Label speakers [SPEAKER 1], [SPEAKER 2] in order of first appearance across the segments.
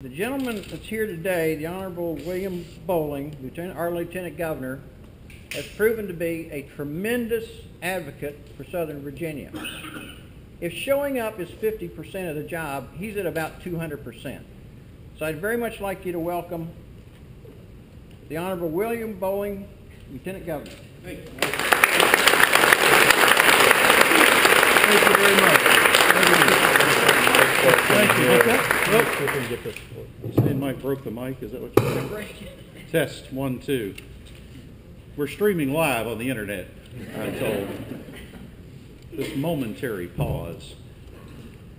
[SPEAKER 1] The gentleman that's here today, the Honorable William Bolling, our Lieutenant Governor, has proven to be a tremendous advocate for Southern Virginia. If showing up is 50% of the job, he's at about 200%. So I'd very much like you to welcome the Honorable William Bolling, Lieutenant Governor.
[SPEAKER 2] Thank you.
[SPEAKER 1] Thank you very much.
[SPEAKER 2] Thank you. This mic broke the mic. Is that what you're saying? Test 1, 2. We're streaming live on the internet, I'm told. This momentary pause.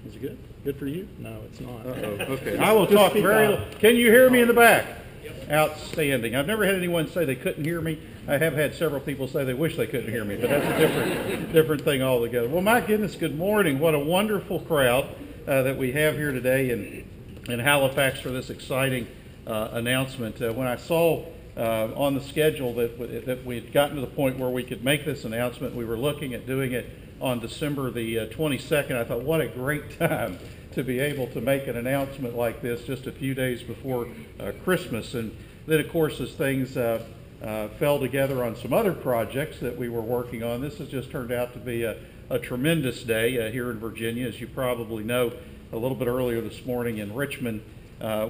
[SPEAKER 2] Is it good? Good for you?
[SPEAKER 1] No, it's not.
[SPEAKER 2] Uh-oh. Okay. I will talk very. Can you hear me in the back? Yep. Outstanding. I've never had anyone say they couldn't hear me. I have had several people say they wish they couldn't hear me, but that's a different thing altogether. Well, my goodness, good morning. What a wonderful crowd that we have here today in Halifax for this exciting announcement. When I saw on the schedule that we had gotten to the point where we could make this announcement, we were looking at doing it on December the 22nd. I thought, what a great time to be able to make an announcement like this just a few days before Christmas. And then, of course, as things fell together on some other projects that we were working on, this has just turned out to be a tremendous day here in Virginia. As you probably know, a little bit earlier this morning in Richmond,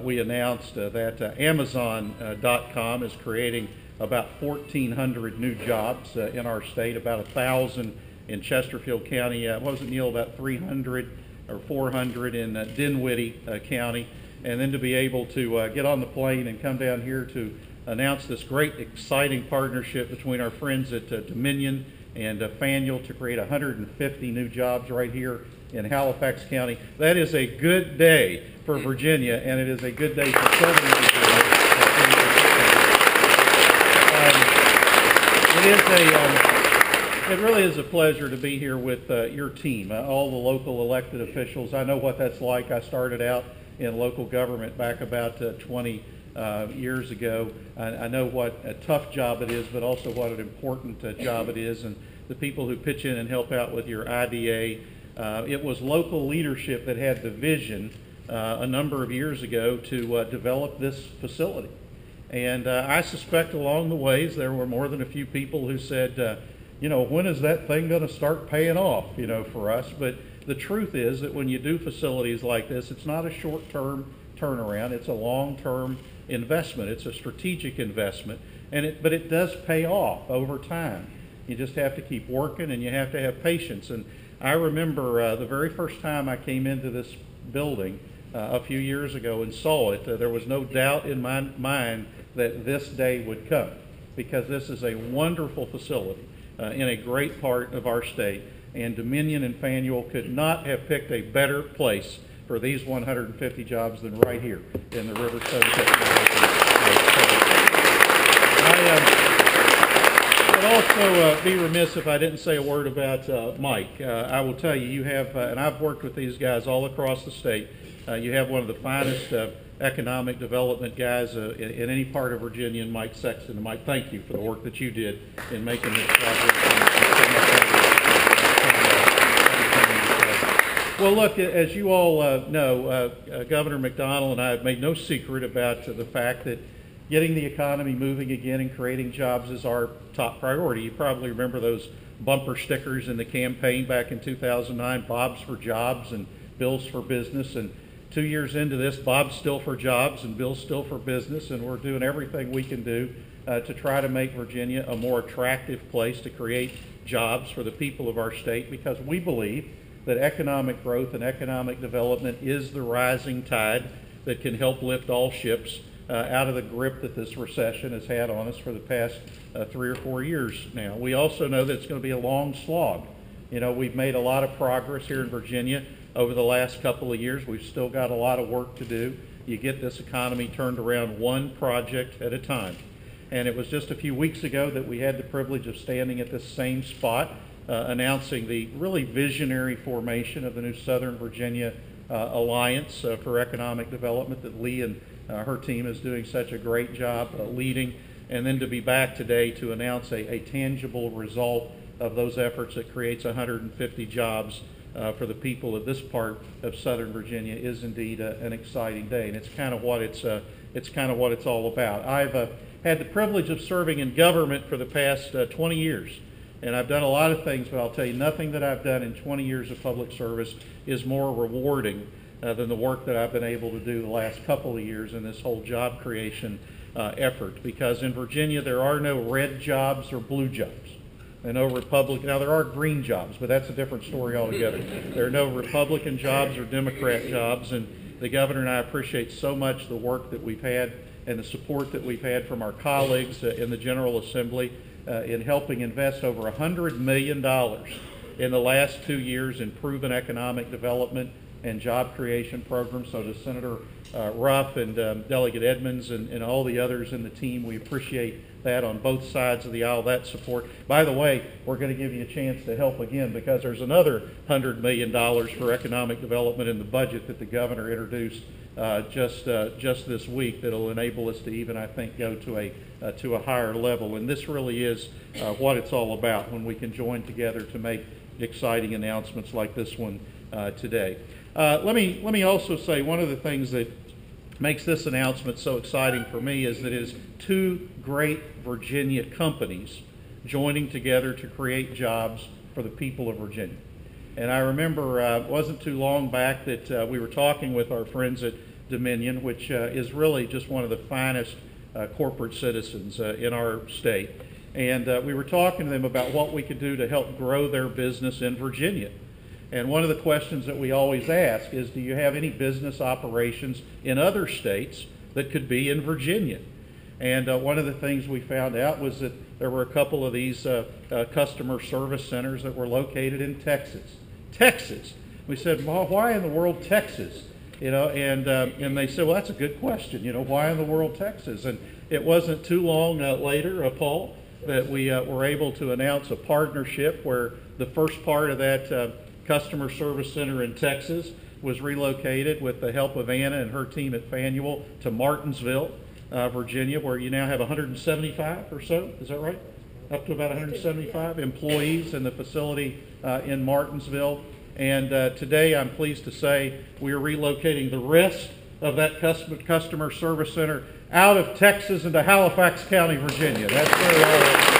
[SPEAKER 2] we announced that Amazon.com is creating about 1,400 new jobs in our state, about 1,000 in Chesterfield County. What was it, Neil? About 300 or 400 in Dinwiddie County. And then to be able to get on the plane and come down here to announce this great, exciting partnership between our friends at Dominion and Fanueil to create 150 new jobs right here in Halifax County. That is a good day for Virginia, and it is a good day for Southern Virginia. It really is a pleasure to be here with your team, all the local elected officials. I know what that's like. I started out in local government back about 20 years ago. I know what a tough job it is, but also what an important job it is, and the people who pitch in and help out with your IDA. It was local leadership that had the vision a number of years ago to develop this facility. And I suspect along the ways there were more than a few people who said, you know, when is that thing going to start paying off, you know, for us? But the truth is that when you do facilities like this, it's not a short-term turnaround. It's a long-term investment. It's a strategic investment, but it does pay off over time. You just have to keep working, and you have to have patience. And I remember the very first time I came into this building a few years ago and saw it, there was no doubt in my mind that this day would come, because this is a wonderful facility in a great part of our state, and Dominion and Fanueil could not have picked a better place for these 150 jobs than right here in the Riverstone I would also be remiss if I didn't say a word about Mike. I will tell you, you have, and I've worked with these guys all across the state, you have one of the finest economic development guys in any part of Virginia, and Mike Sexton. And Mike, thank you for the work that you did in making this project. Well, look, as you all know, Governor McDonnell and I have made no secret about the fact that getting the economy moving again and creating jobs is our top priority. You probably remember those bumper stickers in the campaign back in 2009, Bob's for Jobs and Bill's for Business. And 2 years into this, Bob's still for jobs and Bill's still for business, and we're doing everything we can do to try to make Virginia a more attractive place to create jobs for the people of our state, because we believe that economic growth and economic development is the rising tide that can help lift all ships out of the grip that this recession has had on us for the past 3 or 4 years now. We also know that it's going to be a long slog. You know, we've made a lot of progress here in Virginia over the last couple of years. We've still got a lot of work to do. You get this economy turned around one project at a time. And it was just a few weeks ago that we had the privilege of standing at this same spot announcing the really visionary formation of the new Southern Virginia Alliance for Economic Development that Lee and her team is doing such a great job leading, and then to be back today to announce a tangible result of those efforts that creates 150 jobs for the people of this part of Southern Virginia is indeed an exciting day, and it's kind of what it's all about. I've had the privilege of serving in government for the past 20 years, and I've done a lot of things, but I'll tell you, nothing that I've done in 20 years of public service is more rewarding than the work that I've been able to do the last couple of years in this whole job creation effort. Because in Virginia, there are no red jobs or blue jobs. And no Republican, now there are green jobs, but that's a different story altogether. There are no Republican jobs or Democrat jobs, and the governor and I appreciate so much the work that we've had and the support that we've had from our colleagues in the General Assembly in helping invest over $100 million in the last 2 years in proven economic development and job creation programs. So to Senator Ruff and Delegate Edmonds and all the others in the team, we appreciate that on both sides of the aisle, that support. By the way, we're going to give you a chance to help again because there's another $100 million for economic development in the budget that the governor introduced just this week that will enable us to even, I think, go to a higher level. And this really is what it's all about when we can join together to make exciting announcements like this one today. Let me also say one of the things that makes this announcement so exciting for me is that it is two great Virginia companies joining together to create jobs for the people of Virginia. And I remember it wasn't too long back that we were talking with our friends at Dominion, which is really just one of the finest corporate citizens in our state. And we were talking to them about what we could do to help grow their business in Virginia. And one of the questions that we always ask is, do you have any business operations in other states that could be in Virginia? And one of the things we found out was that there were a couple of these customer service centers that were located in Texas. Texas. We said, well, why in the world Texas? And they said, well, that's a good question. Why in the world Texas? And it wasn't too long later, Paul, that we were able to announce a partnership where the first part of that customer service center in Texas was relocated with the help of Anna and her team at Fanueil to Martinsville, Virginia, where you now have 175 or so, is that right? Up to about 175 employees in the facility in Martinsville. And today I'm pleased to say we are relocating the rest of that customer service center out of Texas into Halifax County, Virginia. That's where we are.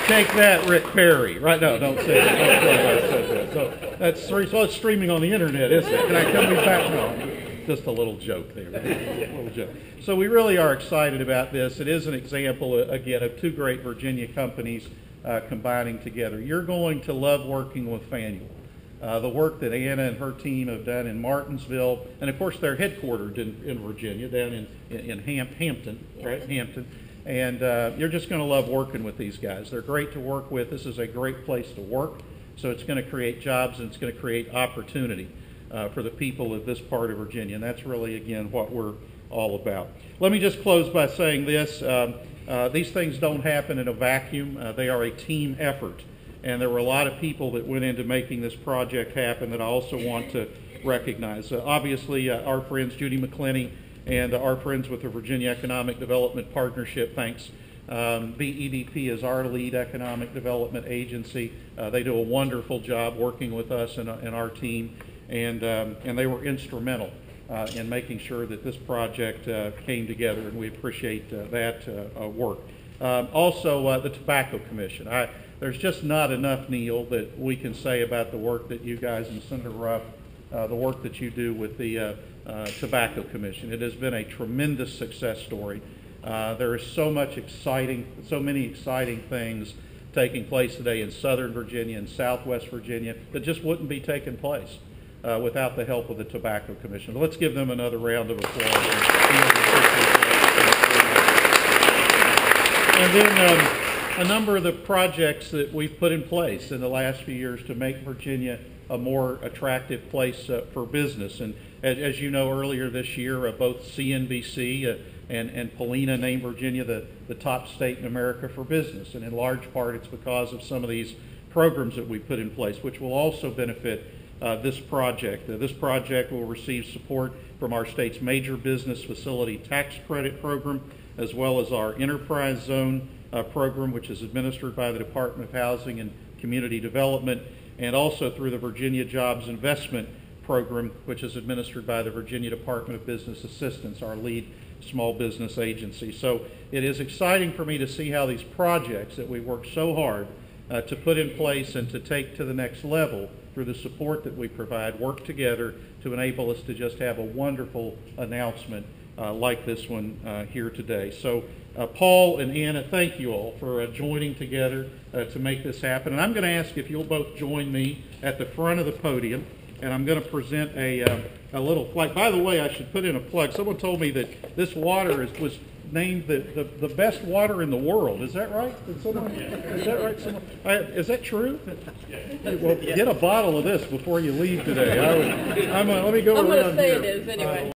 [SPEAKER 2] Take that, Rick Perry. Right? No, don't say that. So it's streaming on the internet, isn't it? Can I come back? No, just a little joke there. A little joke. So we really are excited about this. It is an example, again, of two great Virginia companies combining together. You're going to love working with Fanueil. The work that Anna and her team have done in Martinsville, and of course they're headquartered in Virginia, down in Hampton, right? Hampton. And you're just going to love working with these guys. They're great to work with. This is a great place to work. So it's going to create jobs and it's going to create opportunity for the people of this part of Virginia. And that's really, again, what we're all about. Let me just close by saying this. These things don't happen in a vacuum. They are a team effort. And there were a lot of people that went into making this project happen that I also want to recognize. Obviously, our friends Judy McClenny and our friends with the Virginia Economic Development Partnership, thanks. VEDP is our lead economic development agency. They do a wonderful job working with us and our team, and they were instrumental in making sure that this project came together, and we appreciate that work. Also, the Tobacco Commission. There's just not enough, Neil, that we can say about the work that you guys and Senator Ruff, the work that you do with the Tobacco Commission. It has been a tremendous success story. There is so many exciting things taking place today in Southern Virginia and Southwest Virginia that just wouldn't be taking place without the help of the Tobacco Commission. Let's give them another round of applause. And then a number of the projects that we've put in place in the last few years to make Virginia a more attractive place for business. And as you know, earlier this year, both CNBC and Polina named Virginia the top state in America for business. And in large part, it's because of some of these programs that we put in place, which will also benefit this project. This project will receive support from our state's major business facility tax credit program, as well as our enterprise zone program, which is administered by the Department of Housing and Community Development, and also through the Virginia Jobs Investment Program, which is administered by the Virginia Department of Business Assistance, our lead small business agency. So it is exciting for me to see how these projects that we work so hard to put in place and to take to the next level through the support that we provide work together to enable us to just have a wonderful announcement like this one here today. So Paul and Anna, thank you all for joining together to make this happen. And I'm going to ask if you'll both join me at the front of the podium, and I'm going to present a little flag. By the way, I should put in a plug. Someone told me that this water was named the best water in the world. Is that right? Is that right? Is that true? Well, get a bottle of this before you leave today. Let me go around here.
[SPEAKER 3] I'm going to say it is anyway.